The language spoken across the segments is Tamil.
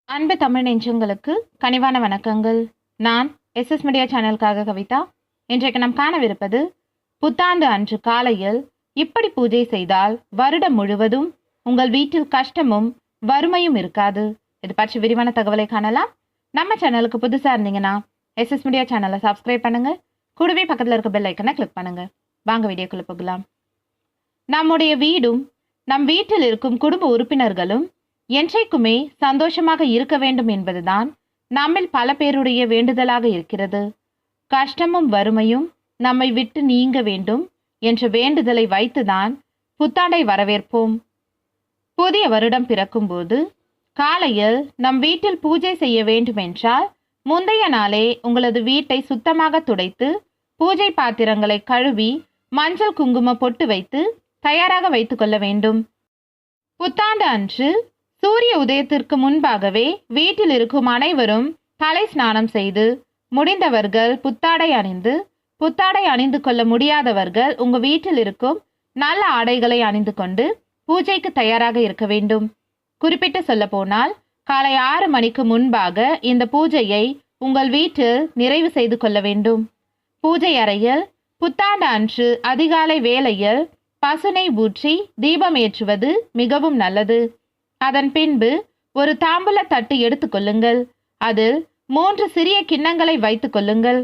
அன்பு தமிழ் நெஞ்சங்களுக்கு கனிவான வணக்கங்கள். நான் எஸ்எஸ் மீடியா சேனலுக்காக கவிதா. இன்றைக்கு நாம் காணவிருப்பது, புத்தாண்டு அன்று காலையில் இப்படி பூஜை செய்தால் வருடம் முழுவதும் உங்கள் வீட்டில் கஷ்டமும் வறுமையும் இருக்காது. இது பற்றி விரிவான தகவலை காணலாம். நம்ம சேனலுக்கு புதுசாக இருந்தீங்கன்னா எஸ்எஸ் மீடியா சேனலை சப்ஸ்கிரைப் பண்ணுங்க. கூடவே பக்கத்தில் இருக்க பெல் ஐக்கனை கிளிக் பண்ணுங்க. வாங்க வீடியோக்குள்ள போகலாம். நம்முடைய வீடும் நம் வீட்டில் இருக்கும் குடும்ப உறுப்பினர்களும் என்றைக்குமே சந்தோஷமாக இருக்க வேண்டும் என்பதுதான் நம்மில் பல பேருடைய வேண்டுதலாக இருக்கிறது. கஷ்டமும் வறுமையும் நம்மை விட்டு நீங்க வேண்டும் என்ற வேண்டுதலை வைத்துதான் புத்தாண்டை வரவேற்போம். புதிய வருடம் பிறக்கும் போது காலையில் நம் வீட்டில் பூஜை செய்ய வேண்டுமென்றால் முந்தைய நாளே உங்களது வீட்டை சுத்தமாக துடைத்து பூஜை பாத்திரங்களை கழுவி மஞ்சள் குங்கும பொட்டு வைத்து தயாராக வைத்துக் கொள்ள வேண்டும். புத்தாண்டு அன்று சூரிய உதயத்திற்கு முன்பாகவே வீட்டில் இருக்கும் அனைவரும் தலை ஸ்நானம் செய்து, முடிந்தவர்கள் புத்தாடை அணிந்து கொள்ள முடியாதவர்கள் உங்க வீட்டில் இருக்கும் நல்ல ஆடைகளை அணிந்து கொண்டு பூஜைக்கு தயாராக இருக்க வேண்டும். குறிப்பிட்டு சொல்ல போனால் காலை 6 மணிக்கு முன்பாக இந்த பூஜையை உங்கள் வீட்டில் நிறைவு செய்து கொள்ள வேண்டும். பூஜை அறையில் புத்தாண்டு அன்று அதிகாலை வேளையில் பசுனை ஊற்றி தீபம் ஏற்றுவது மிகவும் நல்லது. அதன் பின்பு ஒரு தாம்பூல தட்டு எடுத்துக்கொள்ளுங்கள். அதில் 3 சிறிய கிண்ணங்களை வைத்துக் கொள்ளுங்கள்.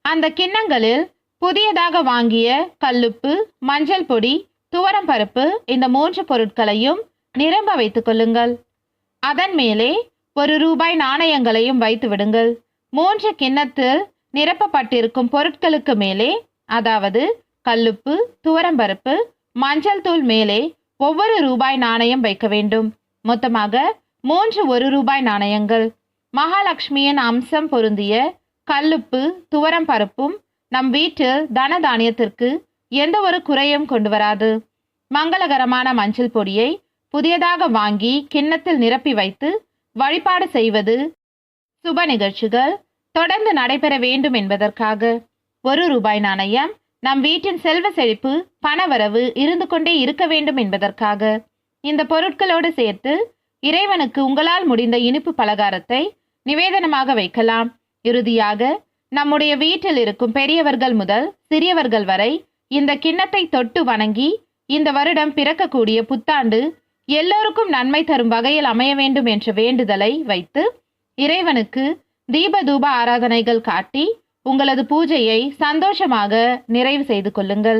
அந்த கிண்ணங்களில் புதியதாக வாங்கிய கல்லுப்பு, மஞ்சள் பொடி, துவரம் பருப்பு இந்த 3 பொருட்களையும் நிரம்ப வைத்துக் கொள்ளுங்கள். அதன் மேலே ₹1 நாணயங்களையும் வைத்து விடுங்கள். 3 கிண்ணத்தில் நிரப்பப்பட்டிருக்கும் பொருட்களுக்கு மேலே, அதாவது கல்லுப்பு, துவரம்பருப்பு, மஞ்சள் தூள் மேலே ஒவ்வொரு ₹1 நாணயம் வைக்க வேண்டும். மொத்தமாக 3 ₹1 நாணயங்கள். மகாலட்சுமியின் அம்சம் பொருந்திய கல்லுப்பு, துவரம் பருப்பும் நம் வீட்டில் தன தானியத்திற்கு எந்த ஒரு குறையும் கொண்டு வராது. மங்களகரமான மஞ்சள் பொடியை புதியதாக வாங்கி கிண்ணத்தில் நிரப்பி வைத்து வழிபாடு செய்வது சுப நிகழ்ச்சிகள் தொடர்ந்து நடைபெற வேண்டும் என்பதற்காக. ₹1 நாணயம் நம் வீட்டின் செல்வ செழிப்பு, பணவரவு இருந்து கொண்டே இருக்க வேண்டும் என்பதற்காக. இந்த பொருட்களோடு சேர்த்து இறைவனுக்கு உங்களால் முடிந்த இனிப்பு பலகாரத்தை நிவேதனமாக வைக்கலாம். இறுதியாக நம்முடைய வீட்டில் இருக்கும் பெரியவர்கள் முதல் சிறியவர்கள் வரை இந்த கிண்ணத்தை தொட்டு வணங்கி இந்த வருடம் பிறக்கக்கூடிய புத்தாண்டு எல்லோருக்கும் நன்மை தரும் வகையில் அமைய வேண்டும் என்ற வேண்டுதலை வைத்து இறைவனுக்கு தீப தூப ஆராதனைகள் காட்டி உங்களது பூஜையை சந்தோஷமாக நிறைவு செய்து கொள்ளுங்கள்.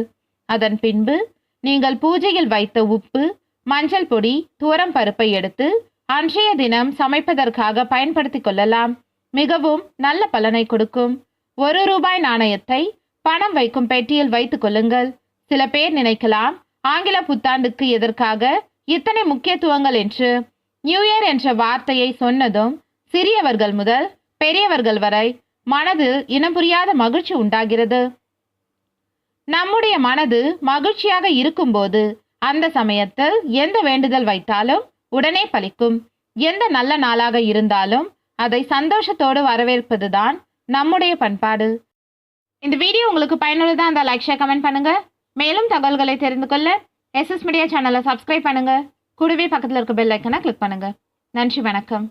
அதன் பின்பு நீங்கள் பூஜையில் வைத்த உப்பு, மஞ்சள் பொடி, துவரம் பருப்பை எடுத்து அன்றைய தினம் சமைப்பதற்காக பயன்படுத்தி கொள்ளலாம். மிகவும் நல்ல பலனை கொடுக்கும். ₹1 நாணயத்தை பணம் வைக்கும் பெட்டியில் வைத்துக் கொள்ளுங்கள். சில பேர் நினைக்கலாம், ஆங்கில புத்தாண்டுக்கு எதற்காக இத்தனை முக்கியத்துவங்கள் என்று. நியூ இயர் என்ற வார்த்தையை சொன்னதும் சிறியவர்கள் முதல் பெரியவர்கள் வரை மனதில் இனம் புரியாத மகிழ்ச்சி உண்டாகிறது. நம்முடைய மனது மகிழ்ச்சியாக இருக்கும்போது அந்த சமயத்தில் எந்த வேண்டுதல் வைத்தாலும் உடனே பலிக்கும். எந்த நல்ல நாளாக இருந்தாலும் அதை சந்தோஷத்தோடு வரவேற்பதுதான் நம்முடைய பண்பாடு. இந்த வீடியோ உங்களுக்கு பயனுள்ளதா இருந்தால் லைக், ஷேர், கமெண்ட் பண்ணுங்க. மேலும் தகவல்களை தெரிந்து கொள்ள எஸ்எஸ் மீடியா சேனலை சப்ஸ்கிரைப் பண்ணுங்க. கூடவே பக்கத்தில் இருக்க பெல் ஐக்கனை கிளிக் பண்ணுங்க. நன்றி, வணக்கம்.